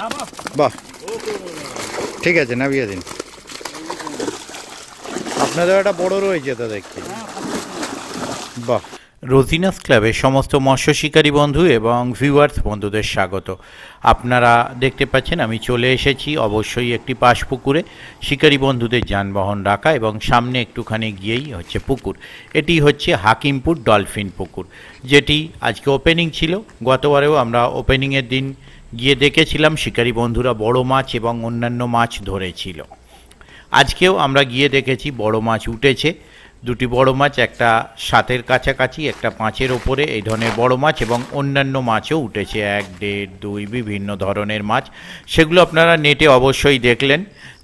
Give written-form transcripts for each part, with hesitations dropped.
বাহ, ঠিক আছে, নামিয়ে দিন। আপনাদের একটা বড় রয়েছে তো দেখছি। বাহ। রোজিনাস ক্লাবের সমস্ত মৎস্য শিকারী বন্ধু এবং ভিউয়ার্স বন্ধুদের স্বাগত। আপনারা দেখতে পাচ্ছেন আমি চলে এসেছি অবশ্যই একটি পাশ পুকুরে, শিকারী বন্ধুদের যানবাহন রাখা এবং সামনে একটুখানি গিয়েই হচ্ছে পুকুর। এটি হচ্ছে হাকিমপুর ডলফিন পুকুর, যেটি আজকে ওপেনিং ছিল। গতবারেও আমরা ওপেনিংয়ের দিন গিয়ে দেখেছিলাম শিকারী বন্ধুরা বড় মাছ এবং অন্যান্য মাছ ধরেছিল। আজকেও আমরা গিয়ে দেখেছি বড় মাছ উঠেছে, দুটি বড় মাছ, একটা 7-এর কাছাকাছি, একটা 5-এর ওপরে, এই ধরনের বড় মাছ, এবং অন্যান্য মাছও উঠেছে 1, 1.5, 2 বিভিন্ন ধরনের মাছ। সেগুলো আপনারা নেটে অবশ্যই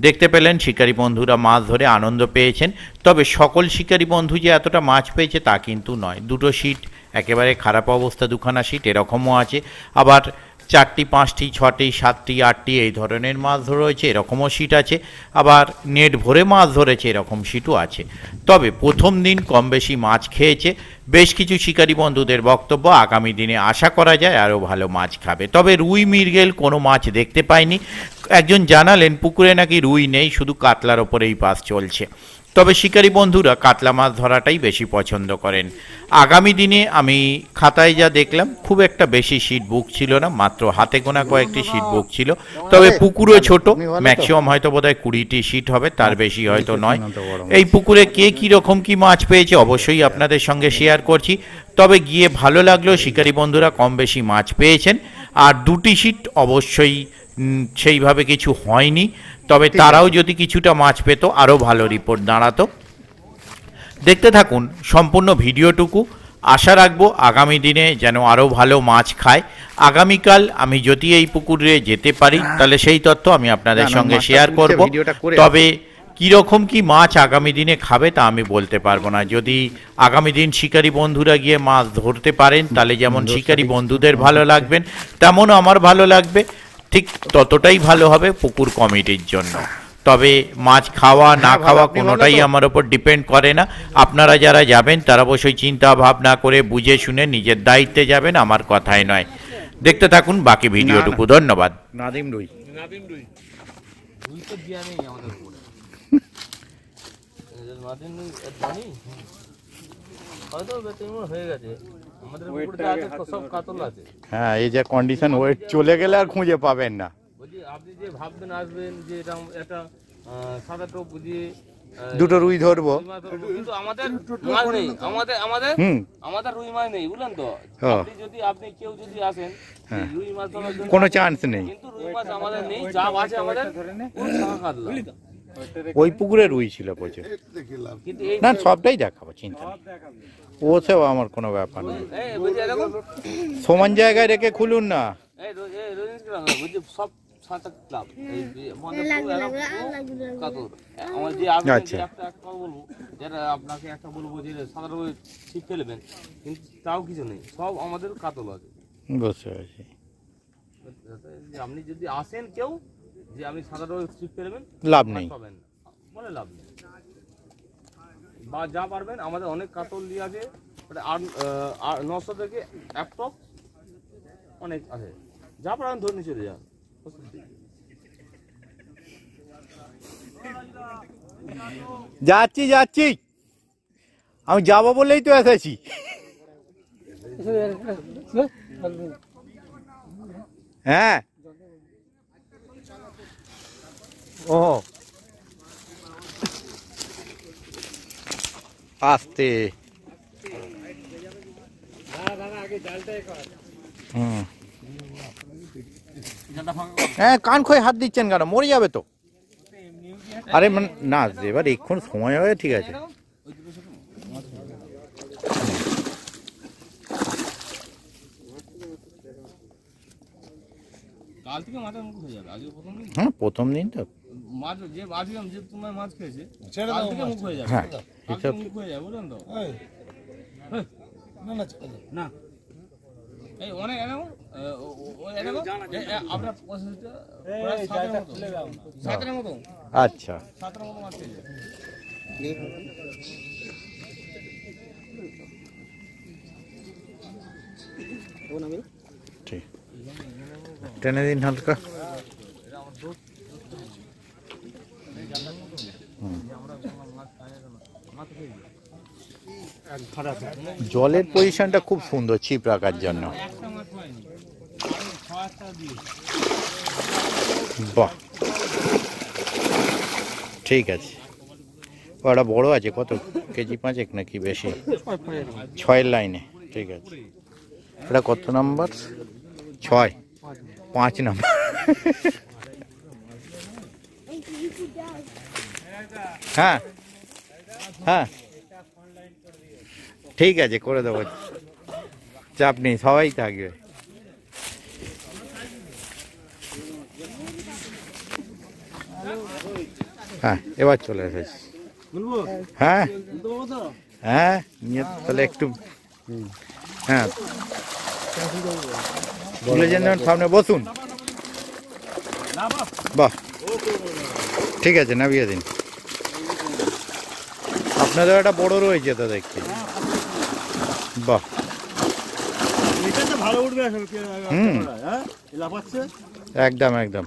দেখতে পেলেন। শিকারী বন্ধুরা মাছ ধরে আনন্দ পেয়েছেন। তবে সকল শিকারী বন্ধু যে এতটা মাছ পেয়েছে তা কিন্তু নয়। দুটো সিট একেবারে খারাপ অবস্থা, দুখানা সিট এরকমও আছে, আবার 4টি, 5টি, 6টি, 7টি, 8টি এই ধরনের মাছ ধরেছে এরকমও সিট আছে, আবার নেট ভরে মাছ ধরেছে এরকম সিটও আছে। তবে প্রথম দিন কম বেশি মাছ খেয়েছে। বেশ কিছু শিকারী বন্ধুদের বক্তব্য, আগামী দিনে আশা করা যায় আরও ভালো মাছ খাবে। তবে রুই মৃগেল কোনো মাছ দেখতে পাইনি। একজন জানালেন পুকুরে নাকি রুই নেই, শুধু কাতলার ওপরেই পাস চলছে। তবে শিকারী বন্ধুরা কাতলা মাছ ধরাটাই বেশি পছন্দ করেন। আগামী দিনে আমি খাতায় যা দেখলাম খুব একটা বেশি সিট বুক ছিল না, মাত্র হাতে গোনা কয়েকটি সিট বুক ছিল। তবে পুকুরও ছোট, ম্যাক্সিমাম হয়তো বোধহয় 20টি সিট হবে, তার বেশি হয়তো নয়। এই পুকুরে কে কীরকম কী মাছ পেয়েছে অবশ্যই আপনাদের সঙ্গে শেয়ার করছি। তবে গিয়ে ভালো লাগলো, শিকারী বন্ধুরা কম বেশি মাছ পেয়েছেন। আর 2টি সিট অবশ্যই সেইভাবে কিছু হয়নি, তবে তারাও যদি কিছুটা মাছ পেত আরও ভালো রিপোর্ট দাঁড়াতো। দেখতে থাকুন সম্পূর্ণ ভিডিওটুকু। আশা রাখবো আগামী দিনে যেন আরও ভালো মাছ খায়। আগামীকাল আমি যদি এই পুকুরে যেতে পারি তাহলে সেই তথ্য আমি আপনাদের সঙ্গে শেয়ার করব। তবে কীরকম কি মাছ আগামী দিনে খাবে তা আমি বলতে পারবো না। যদি আগামী দিন শিকারী বন্ধুরা গিয়ে মাছ ধরতে পারেন তাহলে যেমন শিকারী বন্ধুদের ভালো লাগবেন, তেমন আমার ভালো লাগবে, ঠিক ততটাই ভালো হবে পুকুর কমিটির জন্য। তবে মাছ খাওয়া না খাওয়া কোনোটাই আমার ওপর ডিপেন্ড করে না। আপনারা যারা যাবেন তারা অবশ্যই চিন্তা ভাবনা করে বুঝে শুনে নিজের দায়িত্বে যাবেন, আমার কথাই নয়। দেখতে থাকুন বাকি ভিডিওটুকু। ধন্যবাদ। নাদিম রুই, নাদিম রুই, রুই তো জিয়া নেই আমাদের উপরে। নাদিম রুই জানি হয়তো বেতন হয়ে গেছে আমাদের উপরে, আছে সব কাতল আছে। হ্যাঁ, এই যে কন্ডিশন ওয়েট চলে গেলে আর খুঁজে পাবেন না। বলছি আপনি যে ভাববেন আসবেন যে এটা একটা সাদা টোপ বুঝিয়ে দুটো রুই ধরবো, কিন্তু আমাদের মাছ নেই, আমাদের রুই মাছ নেই, বুঝলেন তো। আপনি কেউ যদি আসেন রুই মাছ ধরার জন্য কোনো চান্স নেই, কিন্তু রুই মাছ আমাদের নেই। যা আছে আমাদের ওই পুকুরে রুই ছিল প্রচুর, না সবটাই দেখাবো, চিন্তা নেই, ওসব আমার কোনো ব্যাপার নেই। সমান জায়গায় রেখে খুলুন না। সব ক্লাব আপনাকে একটা বলবো যে সাধারণ ছিপ ফেলবেন, কিন্তু তাও কিছু নেই, সব আমাদের কাতল আছে। বুঝতে পারছি। আপনি যদি আসেন কেউ যে আপনি সাধারণ ছিপ ফেলবেন, লাভ নেই, বলে লাভ নেই। বা যা পারবেন, আমাদের অনেক কাতল দিয়ে আছে, 900 থেকে 1 টপ অনেক আছে, যা পারেন ধরে নিয়ে চলে যান। যাচ্ছি আমি যাবো বলেই তো এসেছি। হ্যাঁ, ও আস্তে, হ্যাঁ, কান খয়ে হাত দিচ্ছেন কেন, মরে যাবে তো। আরে না, এবার এক্ষুন সময় হবে, ঠিক আছে। হ্যাঁ, প্রথম দিন তো মাছ যে যে তোমার মাছ খেয়েছে মুখ হয়ে যাবে। হ্যাঁ, মুখ হয়ে যাবে, বুঝলেন তো। না এই অনেক আপনার 7টার মতো, আচ্ছা 7টার মতো মাছ খেয়েছে। ঠিক, টেনে দিন হালকা। জলের পজিশনটা খুব সুন্দর ছিপ রাখার জন্য। বাহ, ঠিক আছে। ওটা বড় আছে, কত কেজি 5 নাকি বেশি? 6 লাইনে, ঠিক আছে। এটা কত নাম্বার? 6, 5 নাম্বার। হ্যাঁ হ্যাঁ, ঠিক আছে, করে দেবো, চাপ নেই, সবাই থাকবে। হ্যাঁ, এবার চলে এসেছি। হ্যাঁ হ্যাঁ, নিয়ে তাহলে একটু, হ্যাঁ তুলে যান, সামনে বসুন। বাহ, ঠিক আছে, নামিয়ে দিন। আপনাদের একটা বড় রয়েছে তো দেখছি। বাহ, একদম একদম,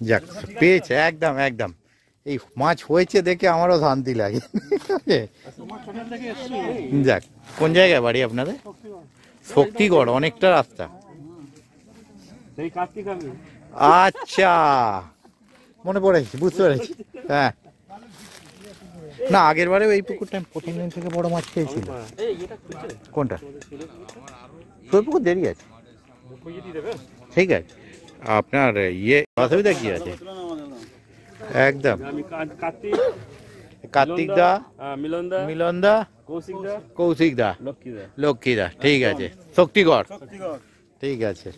যাক পেয়েছে, একদম একদম। এই মাছ হয়েছে দেখে আমারও শান্তি লাগে। যাক, কোন জায়গায় বাড়ি আপনাদের? শক্তিগড়, অনেকটা রাস্তা। আচ্ছা, মনে পড়েছি, বুঝতে পেরেছি। হ্যাঁ, না আগের বারেও এই পুকুরটা প্রথম দিন থেকে বড় মাছ খেয়েছিল। কোনটা? তোর পুকুর দেরি আছে, ঠিক আছে। আপনার ইয়ে অসুবিধা কি আছে? একদম, কার্তিক দা, মিলন দা, কৌশিক দা, লক্ষ্মী দা, ঠিক আছে। শক্তিগড়, ঠিক আছে।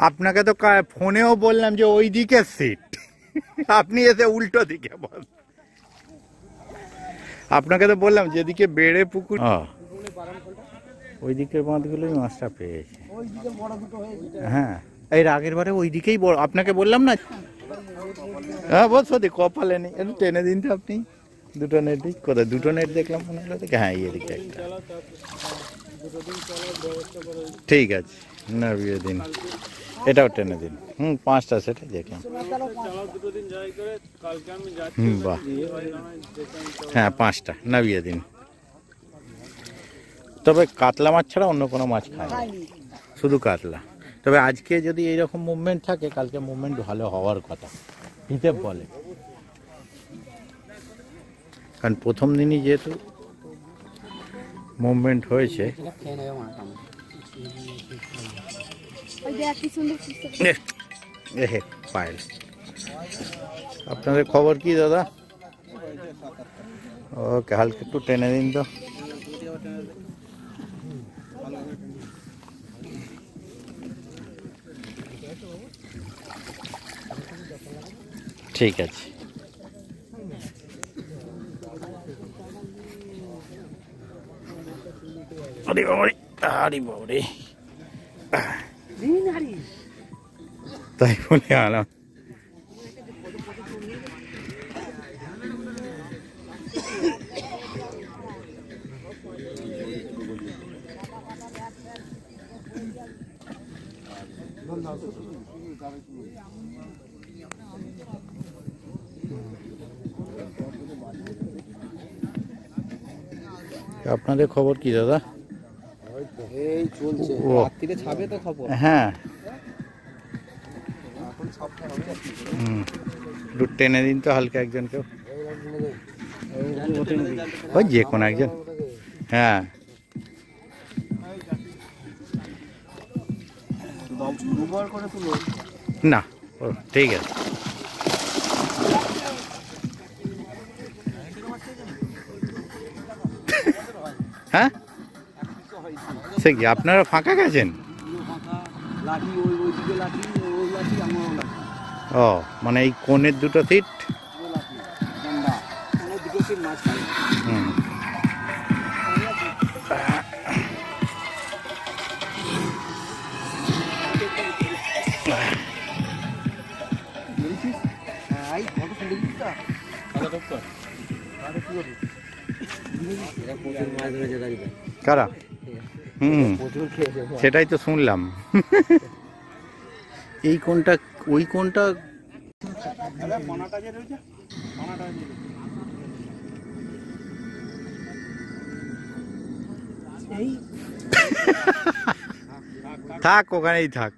আপনাকে তো ফোনেও বললাম যে ওই দিকে সিট, আপনি এসে উল্টো দিকে বল। আপনাকে তো বললাম যেদিকে বেড়ে পুকুর, ওই দিকের বাঁধগুলোই মাছটা পেয়েছে। হ্যাঁ, এর আগের বারে ওই দিকেই বড়, আপনাকে বললাম না। হ্যাঁ বল, সত্যি কপালে নেই, একটু টেনে দিন তো আপনি। দুটো নেটই কোথায়? দুটো নেট দেখলাম মনে হলো দেখে। হ্যাঁ, এদিকে একটা, ঠিক আছে, নামিয়ে দিন। এটাও টেনে দিন। 5টা সেটাই দেখলাম। বাহ, হ্যাঁ 5টা নামিয়ে দিন। তবে কাতলা মাছ ছাড়া অন্য কোনো মাছ খায় না, শুধু কাতলা। তবে আজকে যদি এইরকম মুভমেন্ট থাকে, কালকে মুভমেন্ট ভালো হওয়ার কথা হিসেব বলে, কারণ প্রথম দিনই যেহেতু মুভমেন্ট হয়েছে। পায়েল, আপনাদের খবর কি দাদা? ওকে, হালকা একটু টেনে দিন তো। ঠিক আছে, আরে বাবারে, আরে বাবারে, তাই বলে আলাম। আপনাদের খবর কি দাদা? এই চলছে, রাত্রিরে ছাবে তো খবর। হ্যাঁ, একটু টেনে দিন তো হালকা একজনকেও, ওই যে কোনো একজন। হ্যাঁ, না ও ঠিক আছে। হ্যাঁ, সে কি আপনারা ফাঁকা গেছেন? ও, মানে এই কোণের দুটো সিট। এরা প্রচুর মাছ ধরেছে গাড়িতে। কারা? হুম, প্রচুর খেয়েছে মাছ। সেটাই তো শুনলাম। এই কোনটা ওই কোনটা? থাক, ওখানেই থাক।